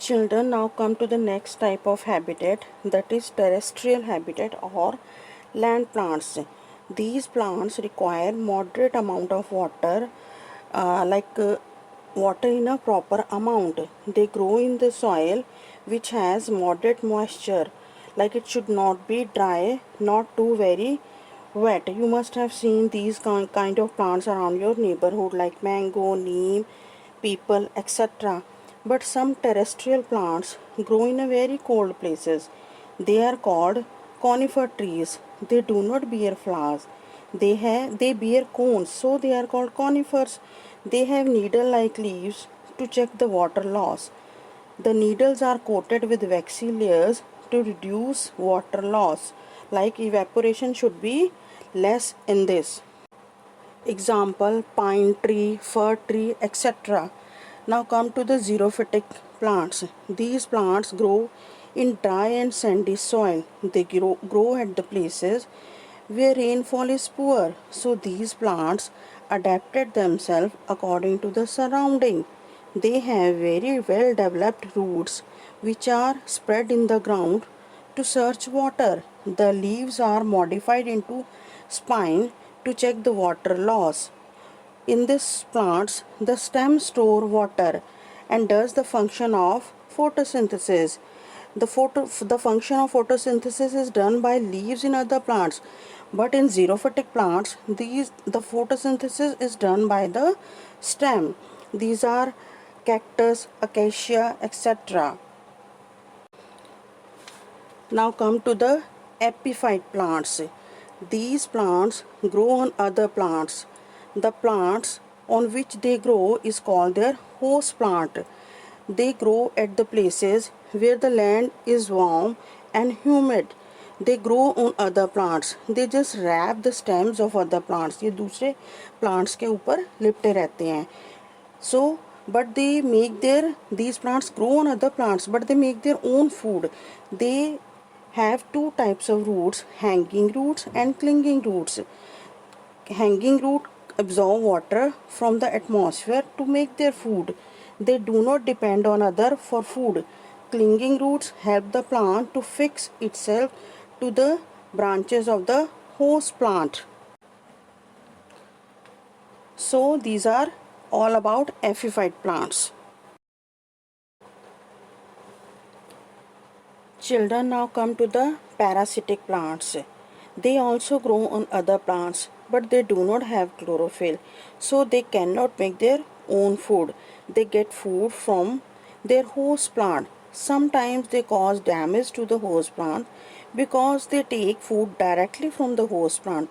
Children, now come to the next type of habitat, that is terrestrial habitat or land plants. These plants require moderate amount of water, water in a proper amount. They grow in the soil which has moderate moisture, like it should not be dry, not too very wet. You must have seen these kind of plants around your neighborhood like mango, neem, people, etc. But some terrestrial plants grow in a very cold places. They are called conifer trees. They do not bear flowers. They bear cones, so they are called conifers. They have needle-like leaves to check the water loss. The needles are coated with waxy layers to reduce water loss. Like evaporation should be less in this. Example, pine tree, fir tree, etc. Now come to the xerophytic plants. These plants grow in dry and sandy soil. They grow at the places where rainfall is poor. So these plants adapted themselves according to the surrounding. They have very well developed roots which are spread in the ground to search water. The leaves are modified into spine to check the water loss. In these plants, the stem store water and does the function of photosynthesis. The function of photosynthesis is done by leaves in other plants, but in xerophytic plants, the photosynthesis is done by the stem. These are cactus, acacia, etc. Now come to the epiphyte plants. These plants grow on other plants. The plants on which they grow is called their host plant. They grow at the places where the land is warm and humid. They grow on other plants. They just wrap the stems of other plants. ये दूसरे plants के ऊपर लिपटे रहते हैं. So, but they make these plants grow on other plants, but they make their own food. They have two types of roots, hanging roots and clinging roots. Hanging root absorb water from the atmosphere to make their food. They do not depend on other for food. Clinging roots help the plant to fix itself to the branches of the host plant. So these are all about epiphyte plants. Children, now come to the parasitic plants. They also grow on other plants, but they do not have chlorophyll, so they cannot make their own food. They get food from their host plant. Sometimes they cause damage to the host plant because they take food directly from the host plant,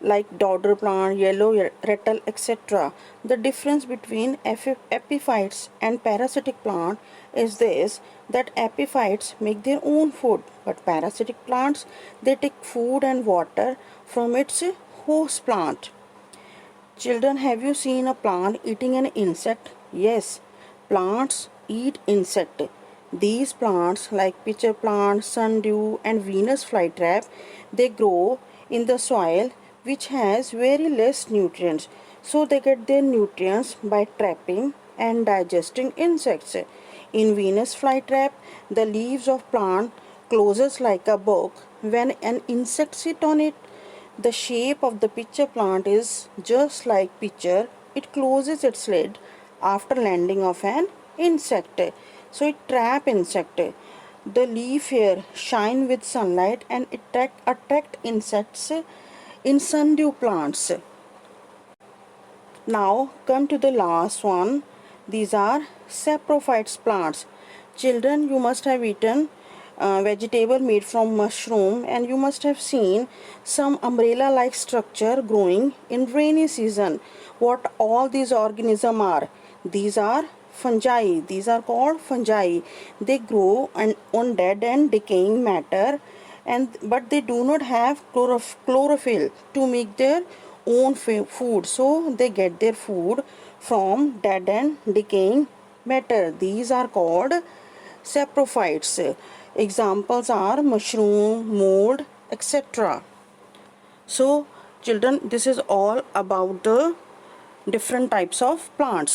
like dodder plant, yellow rattle, etc. The difference between epiphytes and parasitic plant is this, that epiphytes make their own food, but parasitic plants, they take food and water from its host plant. Children, have you seen a plant eating an insect? Yes, plants eat insect. These plants like pitcher plant, sundew and Venus flytrap, they grow in the soil which has very less nutrients. So they get their nutrients by trapping and digesting insects. In Venus flytrap, the leaves of plant closes like a book. When an insect sits on it, the shape of the pitcher plant is just like pitcher. It closes its lid after landing of an insect. So it trap insect. The leaf here shine with sunlight and attract insects in sundew plants. Now come to the last one. These are saprophytes plants. Children, you must have eaten vegetable made from mushroom, and you must have seen some umbrella like structure growing in rainy season. What all these organisms are? These are fungi. These are called fungi. They grow on dead and decaying matter, but they do not have chlorophyll to make their own food, so they get their food from dead and decaying matter. These are called saprophytes. Examples are mushroom, mold, etc. So children, this is all about the different types of plants.